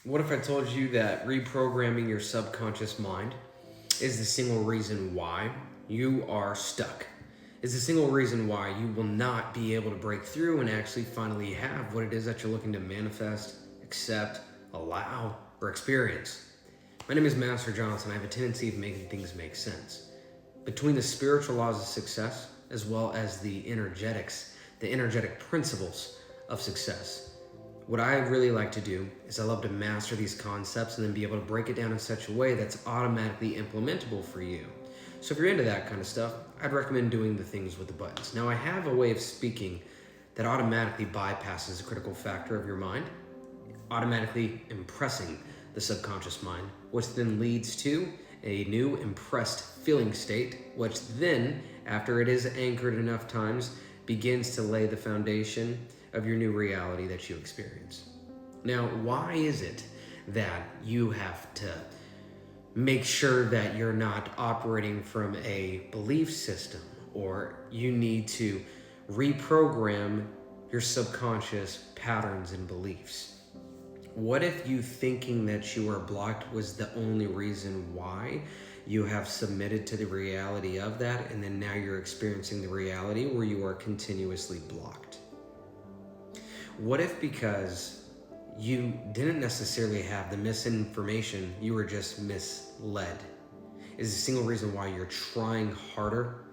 What if I told you that reprogramming your subconscious mind is the single reason why you are stuck? Is the single reason why you will not be able to break through and actually finally have what it is that you're looking to manifest, accept, allow, or experience? My name is Master Johnson. I have a tendency of making things make sense. Between the spiritual laws of success as well as the energetic principles of success, what I really like to do is I love to master these concepts and then be able to break it down in such a way that's automatically implementable for you. So if you're into that kind of stuff, I'd recommend doing the things with the buttons. Now, I have a way of speaking that automatically bypasses the critical factor of your mind, automatically impressing the subconscious mind, which then leads to a new impressed feeling state, which then, after it is anchored enough times, begins to lay the foundation of your new reality that you experience. Now, why is it that you have to make sure that you're not operating from a belief system, or you need to reprogram your subconscious patterns and beliefs? What if you thinking that you are blocked was the only reason why you have submitted to the reality of that, and then now you're experiencing the reality where you are continuously blocked? What if because you didn't necessarily have the misinformation, you were just misled? Is the single reason why you're trying harder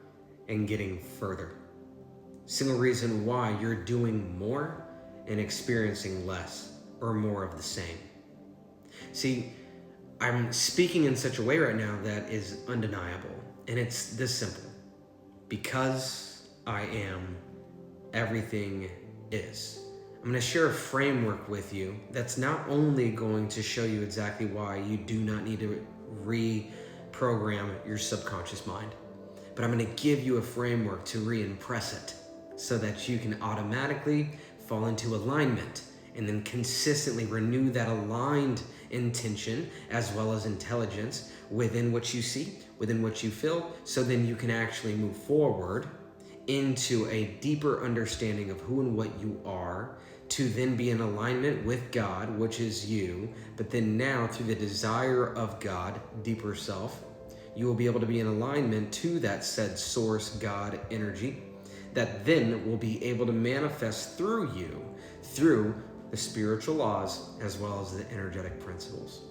and getting further? Single reason why you're doing more and experiencing less or more of the same. See, I'm speaking in such a way right now that is undeniable, and it's this simple. Because I am, everything is. I'm going to share a framework with you that's not only going to show you exactly why you do not need to reprogram your subconscious mind, but I'm going to give you a framework to re-impress it so that you can automatically fall into alignment and then consistently renew that aligned intention as well as intelligence within what you see, within what you feel, so then you can actually move forward into a deeper understanding of who and what you are, to then be in alignment with God, which is you. But then now, through the desire of God, deeper self, you will be able to be in alignment to that said source God energy that then will be able to manifest through you, through the spiritual laws as well as the energetic principles.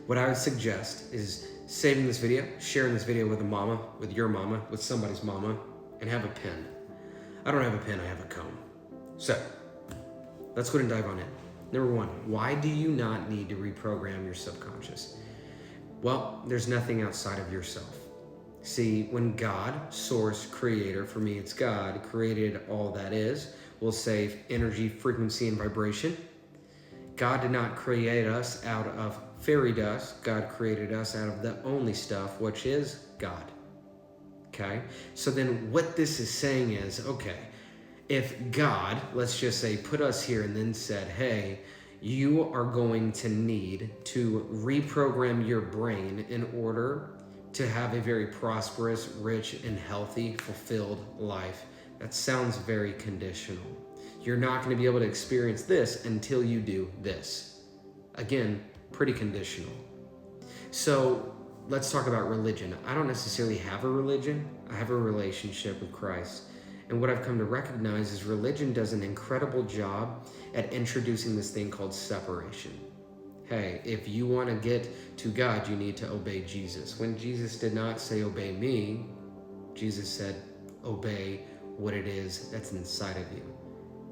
What I would suggest is saving this video, sharing this video with a mama, with your mama, with somebody's mama, and have a pen. I don't have a pen, I have a comb. So, let's go ahead and dive on in. Number one, why do you not need to reprogram your subconscious? Well, there's nothing outside of yourself. See, when God, source, creator, for me it's God, created all that is, we'll say energy, frequency, and vibration. God did not create us out of fairy dust. God created us out of the only stuff, which is God. Okay? So then what this is saying is, okay, if God, let's just say, put us here and then said, hey, you are going to need to reprogram your brain in order to have a very prosperous, rich, and healthy, fulfilled life. That sounds very conditional. You're not going to be able to experience this until you do this. Again, pretty conditional. So let's talk about religion. I don't necessarily have a religion. I have a relationship with Christ. And what I've come to recognize is religion does an incredible job at introducing this thing called separation. Hey, if you want to get to God, you need to obey Jesus. When Jesus did not say, obey me, Jesus said, obey what it is that's inside of you.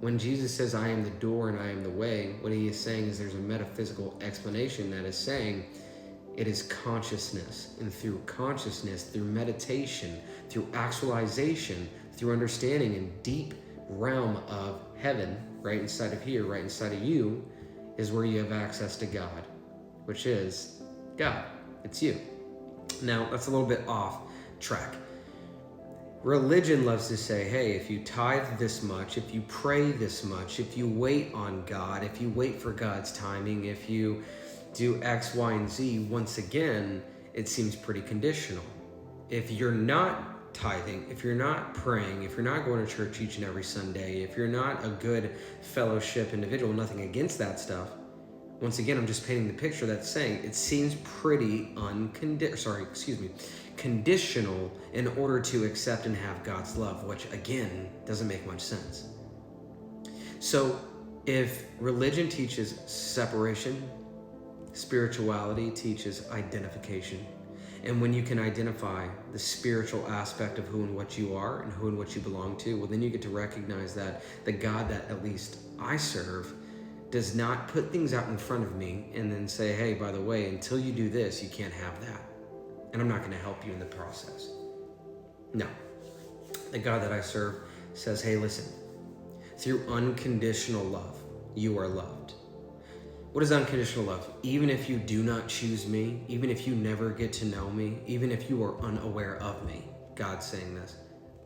When Jesus says, I am the door and I am the way, what he is saying is there's a metaphysical explanation that is saying it is consciousness. And through consciousness, through meditation, through actualization, through understanding in deep realm of heaven, right inside of here, right inside of you, is where you have access to God, which is God. It's you. Now, that's a little bit off track. Religion loves to say, hey, if you tithe this much, if you pray this much, if you wait on God, if you wait for God's timing, if you do X, Y, and Z, once again, it seems pretty conditional. If you're not tithing, if you're not praying, if you're not going to church each and every Sunday, if you're not a good fellowship individual, nothing against that stuff, Once again, I'm just painting the picture that's saying it seems pretty conditional in order to accept and have God's love, which again, doesn't make much sense. So if religion teaches separation, spirituality teaches identification. And when you can identify the spiritual aspect of who and what you are and who and what you belong to, well, then you get to recognize that the God that at least I serve does not put things out in front of me and then say, hey, by the way, until you do this, you can't have that. And I'm not going to help you in the process. No. The God that I serve says, hey, listen, through unconditional love, you are loved. What is unconditional love? Even if you do not choose me, even if you never get to know me, even if you are unaware of me, God's saying this,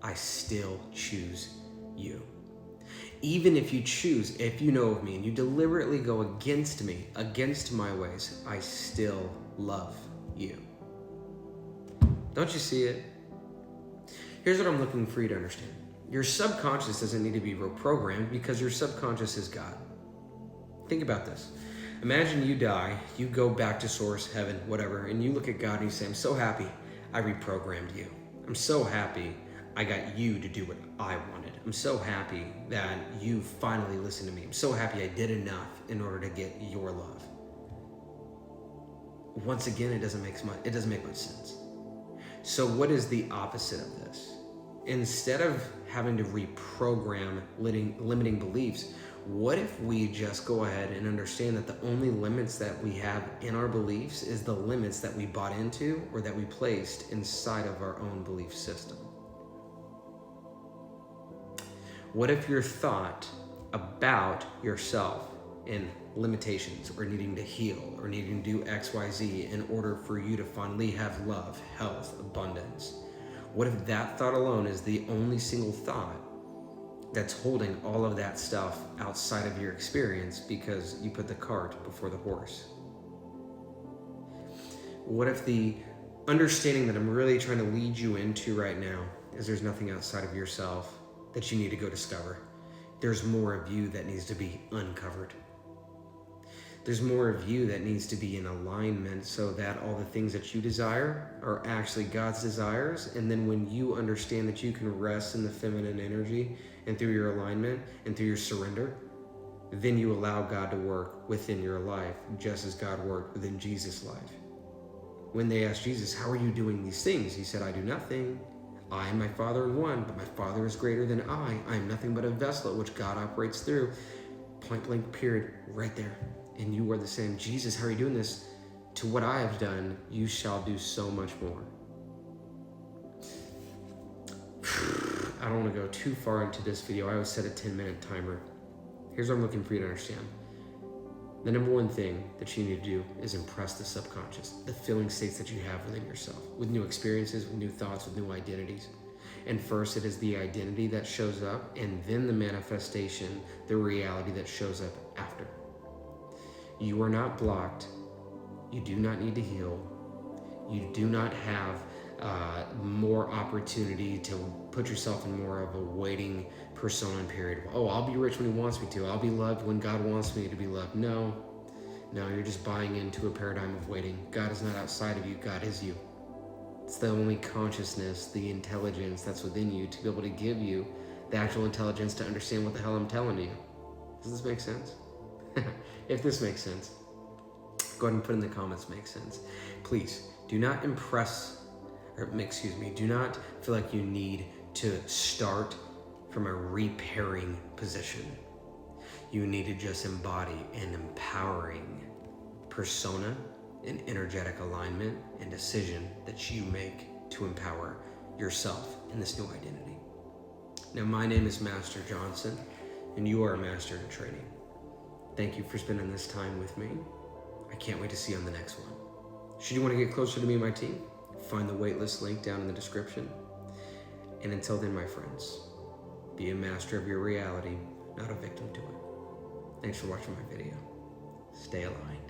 I still choose you. Even if you know of me and you deliberately go against me, against my ways, I still love you. Don't you see it? Here's what I'm looking for you to understand. Your subconscious doesn't need to be reprogrammed because your subconscious is God. Think about this. Imagine you die, you go back to source, heaven, whatever, and you look at God and you say, I'm so happy I reprogrammed you. I'm so happy I got you to do what I wanted. I'm so happy that you finally listened to me. I'm so happy I did enough in order to get your love. Once again, it doesn't make much sense. So what is the opposite of this? Instead of having to reprogram limiting beliefs, what if we just go ahead and understand that the only limits that we have in our beliefs is the limits that we bought into or that we placed inside of our own belief system? What if your thought about yourself in limitations or needing to heal or needing to do X, Y, Z in order for you to finally have love, health, abundance? What if that thought alone is the only single thought that's holding all of that stuff outside of your experience because you put the cart before the horse? What if the understanding that I'm really trying to lead you into right now is there's nothing outside of yourself that you need to go discover? There's more of you that needs to be uncovered. There's more of you that needs to be in alignment so that all the things that you desire are actually God's desires. And then when you understand that you can rest in the feminine energy and through your alignment and through your surrender, then you allow God to work within your life just as God worked within Jesus' life. When they asked Jesus, how are you doing these things? He said, I do nothing. I and my Father are one, but my Father is greater than I. I am nothing but a vessel at which God operates through. Point blank period, right there. And you are the same. Jesus, how are you doing this? To what I have done, you shall do so much more. I don't want to go too far into this video. I always set a 10-minute timer. Here's what I'm looking for you to understand. The number one thing that you need to do is impress the subconscious, the feeling states that you have within yourself, with new experiences, with new thoughts, with new identities. And first, it is the identity that shows up, and then the manifestation, the reality that shows up after. You are not blocked. You do not need to heal. You do not have more opportunity to put yourself in more of a waiting persona period. Oh, I'll be rich when he wants me to. I'll be loved when God wants me to be loved. No, you're just buying into a paradigm of waiting. God is not outside of you. God is you. It's the only consciousness, the intelligence that's within you to be able to give you the actual intelligence to understand what the hell I'm telling you. Does this make sense? If this makes sense, go ahead and put in the comments, makes sense. Please do not do not feel like you need to start from a repairing position. You need to just embody an empowering persona, an energetic alignment and decision that you make to empower yourself in this new identity. Now, my name is Master Johnson, and you are a master in training. Thank you for spending this time with me. I can't wait to see you on the next one. Should you want to get closer to me and my team, find the waitlist link down in the description. And until then, my friends, be a master of your reality, not a victim to it. Thanks for watching my video. Stay aligned.